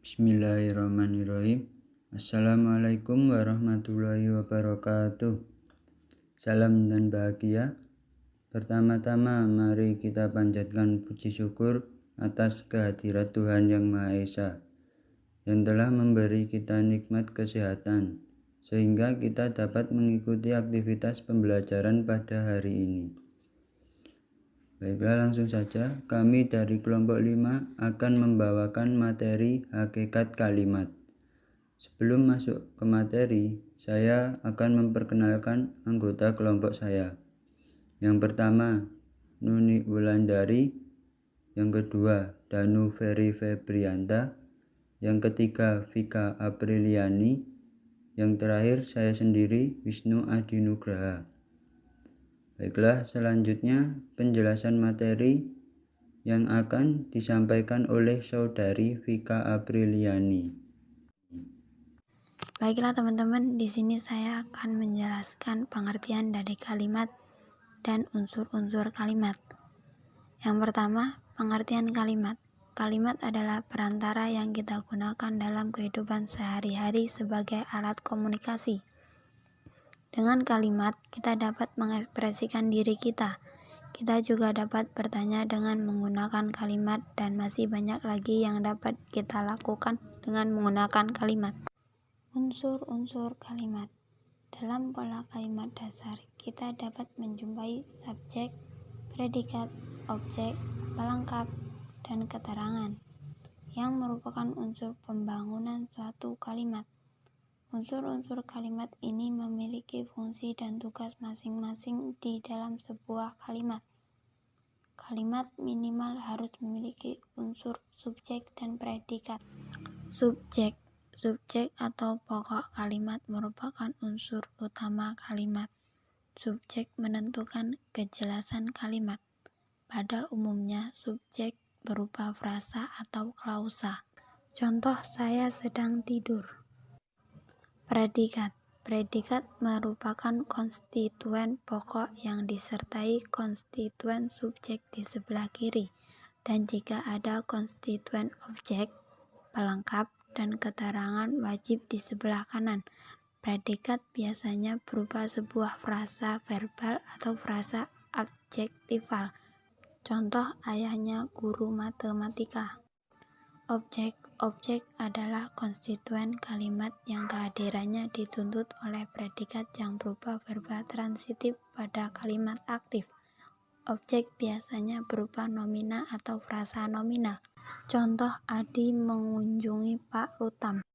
Bismillahirrahmanirrahim. Assalamualaikum warahmatullahi wabarakatuh. Salam dan bahagia. Pertama-tama mari kita panjatkan puji syukur atas kehadirat Tuhan Yang Maha Esa yang telah memberi kita nikmat kesehatan sehingga kita dapat mengikuti aktivitas pembelajaran pada hari ini. Baiklah, langsung saja kami dari kelompok 5 akan membawakan materi hakikat kalimat. Sebelum masuk ke materi, saya akan memperkenalkan anggota kelompok saya. Yang pertama, Nuni Wulandari. Yang kedua, Danu Ferry Febrianta. Yang ketiga, Vika Apriliani. Yang terakhir, saya sendiri, Wisnu Adi Nugraha. Baiklah, selanjutnya penjelasan materi yang akan disampaikan oleh Saudari Vika Apriliani. Baiklah teman-teman, di sini saya akan menjelaskan pengertian dari kalimat dan unsur-unsur kalimat. Yang pertama, pengertian kalimat. Kalimat adalah perantara yang kita gunakan dalam kehidupan sehari-hari sebagai alat komunikasi. Dengan kalimat, kita dapat mengekspresikan diri kita. Kita juga dapat bertanya dengan menggunakan kalimat dan masih banyak lagi yang dapat kita lakukan dengan menggunakan kalimat. Unsur-unsur kalimat. Dalam pola kalimat dasar, kita dapat menjumpai subjek, predikat, objek, pelengkap, dan keterangan yang merupakan unsur pembangunan suatu kalimat. Unsur-unsur kalimat ini memiliki fungsi dan tugas masing-masing di dalam sebuah kalimat. Kalimat minimal harus memiliki unsur subjek dan predikat. Subjek atau pokok kalimat merupakan unsur utama kalimat. Subjek menentukan kejelasan kalimat. Pada umumnya, subjek berupa frasa atau klausa. Contoh, saya sedang tidur. Predikat merupakan konstituen pokok yang disertai konstituen subjek di sebelah kiri, dan jika ada konstituen objek, pelengkap, dan keterangan wajib di sebelah kanan. Predikat biasanya berupa sebuah frasa verbal atau frasa adjektifal. Contoh, ayahnya guru matematika. Objek adalah konstituen kalimat yang kehadirannya dituntut oleh predikat yang berupa verba transitif pada kalimat aktif. Objek biasanya berupa nomina atau frasa nominal. Contoh, Adi mengunjungi Pak Rutam.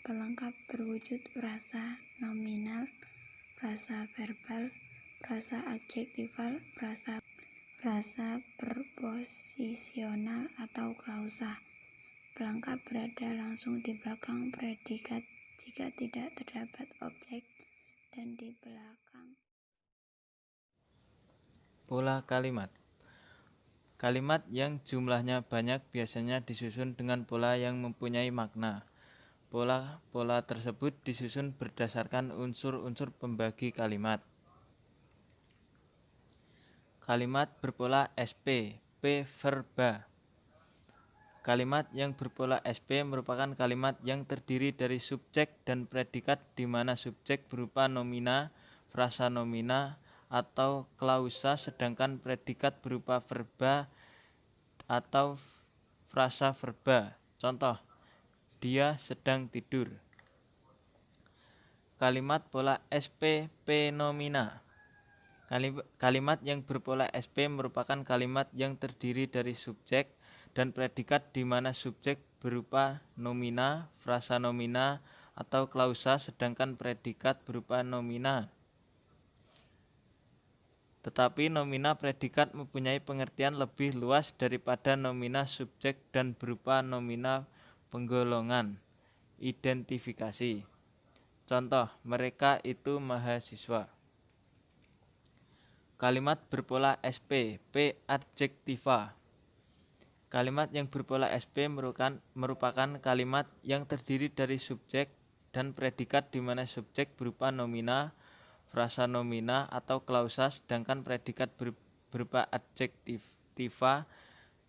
Pelengkap berwujud frasa nominal, frasa verbal, frasa adjektifal, frasa preposisional atau klausa. Pelengkap berada langsung di belakang predikat jika tidak terdapat objek, dan di belakang. Pola kalimat. Kalimat yang jumlahnya banyak biasanya disusun dengan pola yang mempunyai makna. Pola tersebut disusun berdasarkan unsur-unsur pembagi kalimat. Kalimat berpola SP, P verba. Kalimat yang berpola SP merupakan kalimat yang terdiri dari subjek dan predikat di mana subjek berupa nomina, frasa nomina, atau klausa, sedangkan predikat berupa verba atau frasa verba. Contoh, dia sedang tidur. Kalimat pola SP, P nomina. Kalimat yang berpola SP merupakan kalimat yang terdiri dari subjek dan predikat di mana subjek berupa nomina, frasa nomina, atau klausa, sedangkan predikat berupa nomina. Tetapi nomina predikat mempunyai pengertian lebih luas daripada nomina subjek dan berupa nomina penggolongan, identifikasi. Contoh, mereka itu mahasiswa. Kalimat berpola SP, P adjektiva. Kalimat yang berpola SP merupakan kalimat yang terdiri dari subjek dan predikat di mana subjek berupa nomina, frasa nomina, atau klausa, sedangkan predikat berupa adjektiva,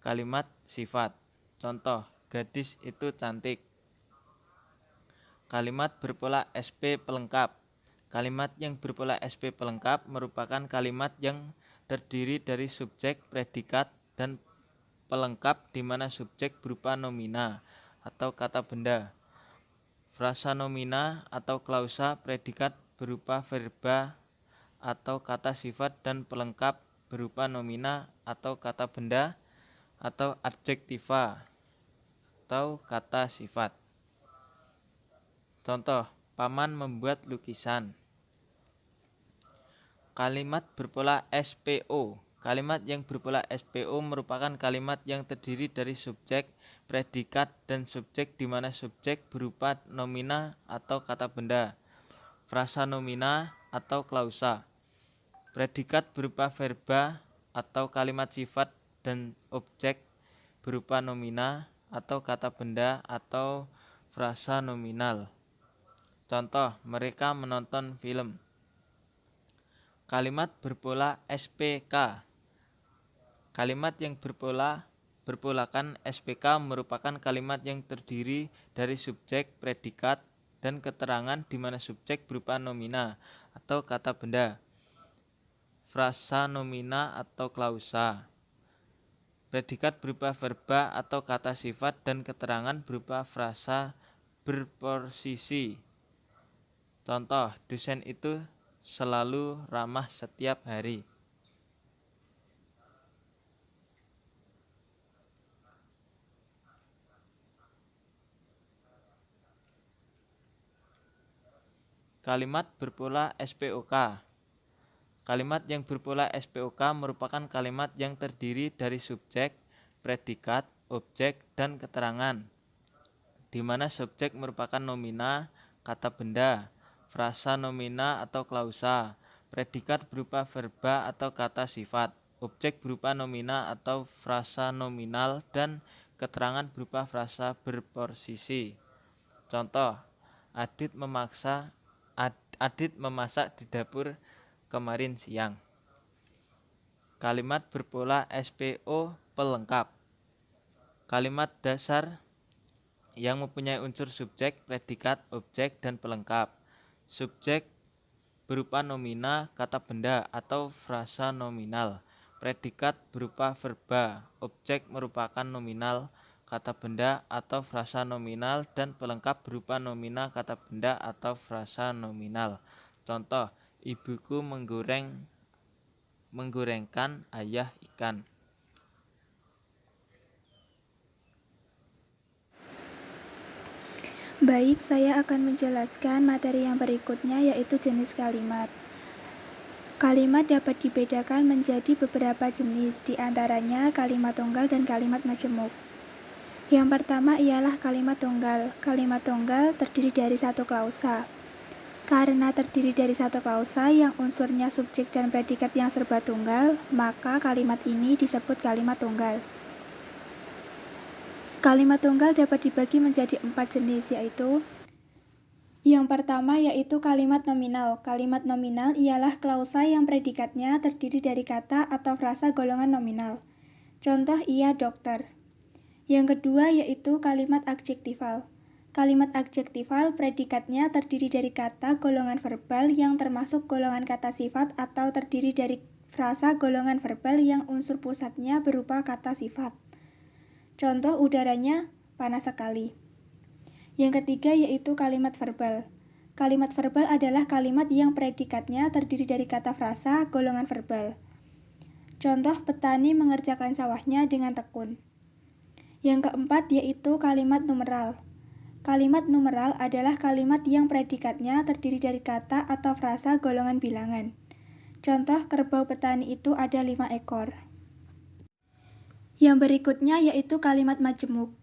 kalimat sifat. Contoh, gadis itu cantik. Kalimat berpola SP pelengkap. Kalimat yang berpola SP pelengkap merupakan kalimat yang terdiri dari subjek, predikat, dan pelengkap di mana subjek berupa nomina atau kata benda. Frasa nomina atau klausa, predikat berupa verba atau kata sifat, dan pelengkap berupa nomina atau kata benda atau adjektiva atau kata sifat. Contoh, paman membuat lukisan. Kalimat berpola SPO. Kalimat yang berpola SPO merupakan kalimat yang terdiri dari subjek, predikat, dan subjek di mana subjek berupa nomina atau kata benda, frasa nomina atau klausa, predikat berupa verba atau kalimat sifat, dan objek berupa nomina atau kata benda atau frasa nominal. Contoh, mereka menonton film. Kalimat berpola SPK. Kalimat yang berpolakan SPK merupakan kalimat yang terdiri dari subjek, predikat, dan keterangan di mana subjek berupa nomina atau kata benda, frasa nomina atau klausa, predikat berupa verba atau kata sifat, dan keterangan berupa frasa berposisi. Contoh, dosen itu selalu ramah setiap hari. Kalimat berpola SPOK. Kalimat yang berpola SPOK merupakan kalimat yang terdiri dari subjek, predikat, objek, dan keterangan, di mana subjek merupakan nomina, kata benda, frasa nomina atau klausa, predikat berupa verba atau kata sifat, objek berupa nomina atau frasa nominal, dan keterangan berupa frasa berposisi. Contoh, Adit memasak di dapur kemarin siang. Kalimat berpola SPO pelengkap. Kalimat dasar yang mempunyai unsur subjek, predikat, objek, dan pelengkap. Subjek berupa nomina, kata benda, atau frasa nominal. Predikat berupa verba. Objek merupakan nominal, kata benda, atau frasa nominal, dan pelengkap berupa nomina, kata benda, atau frasa nominal. Contoh, ibuku menggorengkan ayah ikan. Baik, saya akan menjelaskan materi yang berikutnya, yaitu jenis kalimat. Kalimat dapat dibedakan menjadi beberapa jenis, di antaranya kalimat tunggal dan kalimat majemuk. Yang pertama ialah kalimat tunggal. Kalimat tunggal terdiri dari satu klausa. Karena terdiri dari satu klausa yang unsurnya subjek dan predikat yang serba tunggal, maka kalimat ini disebut kalimat tunggal. Kalimat tunggal dapat dibagi menjadi 4 jenis, yaitu yang pertama yaitu kalimat nominal. Kalimat nominal ialah klausa yang predikatnya terdiri dari kata atau frasa golongan nominal. Contoh, ia dokter. Yang kedua yaitu kalimat adjektival. Kalimat adjektival predikatnya terdiri dari kata golongan verbal yang termasuk golongan kata sifat atau terdiri dari frasa golongan verbal yang unsur pusatnya berupa kata sifat. Contoh, udaranya panas sekali. Yang ketiga yaitu kalimat verbal. Kalimat verbal adalah kalimat yang predikatnya terdiri dari kata frasa golongan verbal. Contoh, petani mengerjakan sawahnya dengan tekun. Yang keempat yaitu kalimat numeral. Kalimat numeral adalah kalimat yang predikatnya terdiri dari kata atau frasa golongan bilangan. Contoh, kerbau petani itu ada 5 ekor. Yang berikutnya yaitu kalimat majemuk.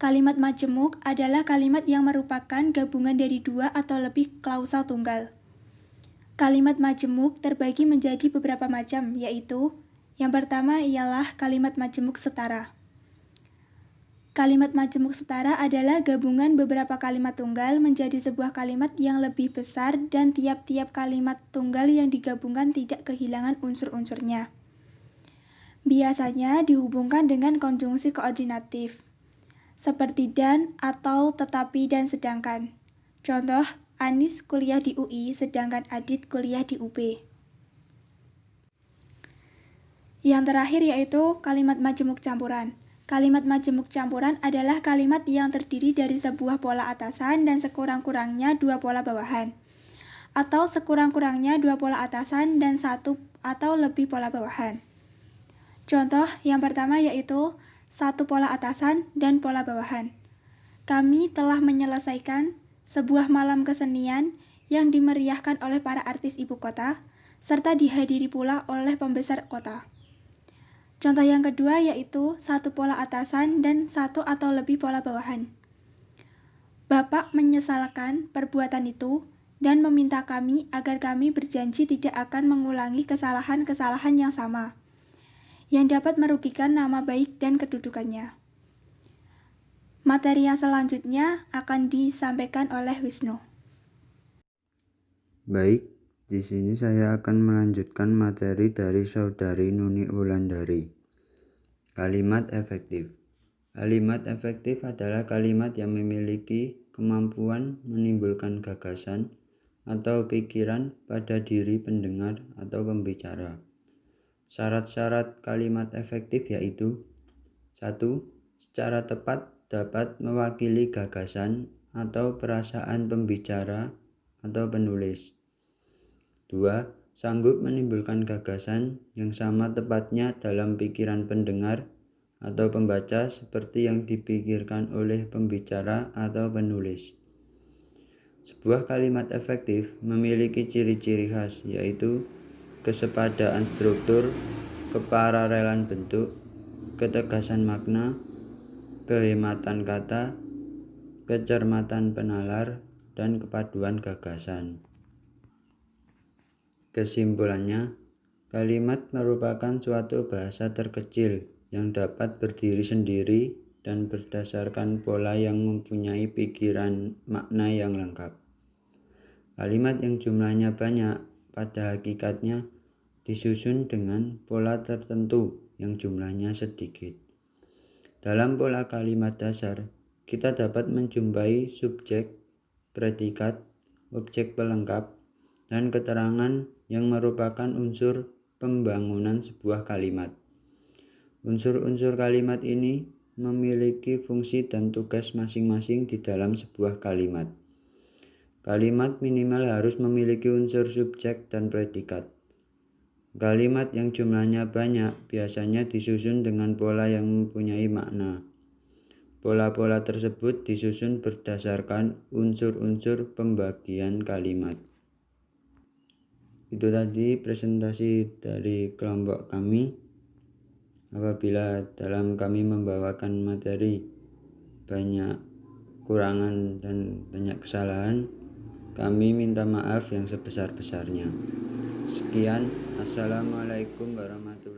Kalimat majemuk adalah kalimat yang merupakan gabungan dari 2 atau lebih klausa tunggal. Kalimat majemuk terbagi menjadi beberapa macam, yaitu yang pertama ialah kalimat majemuk setara. Kalimat majemuk setara adalah gabungan beberapa kalimat tunggal menjadi sebuah kalimat yang lebih besar dan tiap-tiap kalimat tunggal yang digabungkan tidak kehilangan unsur-unsurnya. Biasanya dihubungkan dengan konjungsi koordinatif. seperti dan, atau, tetapi, dan sedangkan. Contoh, Anis kuliah di UI, sedangkan Adit kuliah di UB. Yang terakhir yaitu kalimat majemuk campuran. Kalimat majemuk campuran adalah kalimat yang terdiri dari sebuah pola atasan dan sekurang-kurangnya dua pola bawahan, atau sekurang-kurangnya dua pola atasan dan satu atau lebih pola bawahan. Contoh yang pertama yaitu satu pola atasan dan pola bawahan. Kami telah menyelesaikan sebuah malam kesenian yang dimeriahkan oleh para artis ibu kota, serta dihadiri pula oleh pembesar kota. Contoh yang kedua yaitu satu pola atasan dan satu atau lebih pola bawahan. Bapak menyesalkan perbuatan itu dan meminta kami agar kami berjanji tidak akan mengulangi kesalahan-kesalahan yang sama, yang dapat merugikan nama baik dan kedudukannya. Materi yang selanjutnya akan disampaikan oleh Wisnu. Baik, di sini saya akan melanjutkan materi dari Saudari Nuni Wulandari. Kalimat efektif. Kalimat efektif adalah kalimat yang memiliki kemampuan menimbulkan gagasan atau pikiran pada diri pendengar atau pembicara. Syarat-syarat kalimat efektif yaitu: 1. Secara tepat dapat mewakili gagasan atau perasaan pembicara atau penulis. 2. Sanggup menimbulkan gagasan yang sama tepatnya dalam pikiran pendengar atau pembaca seperti yang dipikirkan oleh pembicara atau penulis. Sebuah kalimat efektif memiliki ciri-ciri khas, yaitu kesepadaan struktur, keparalelan bentuk, ketegasan makna, kehematan kata, kecermatan penalar, dan kepaduan gagasan. Kesimpulannya, kalimat merupakan suatu bahasa terkecil yang dapat berdiri sendiri dan berdasarkan pola yang mempunyai pikiran makna yang lengkap. Kalimat yang jumlahnya banyak pada hakikatnya disusun dengan pola tertentu yang jumlahnya sedikit. Dalam pola kalimat dasar, kita dapat menjumpai subjek, predikat, objek pelengkap, dan keterangan yang merupakan unsur pembangunan sebuah kalimat. Unsur-unsur kalimat ini memiliki fungsi dan tugas masing-masing di dalam sebuah kalimat. Kalimat minimal harus memiliki unsur subjek dan predikat. Kalimat yang jumlahnya banyak biasanya disusun dengan pola yang mempunyai makna. Pola-pola tersebut disusun berdasarkan unsur-unsur pembagian kalimat. Itu tadi presentasi dari kelompok kami. Apabila dalam kami membawakan materi banyak kurangan dan banyak kesalahan, kami minta maaf yang sebesar-besarnya. Sekian, Assalamualaikum warahmatullahi wabarakatuh.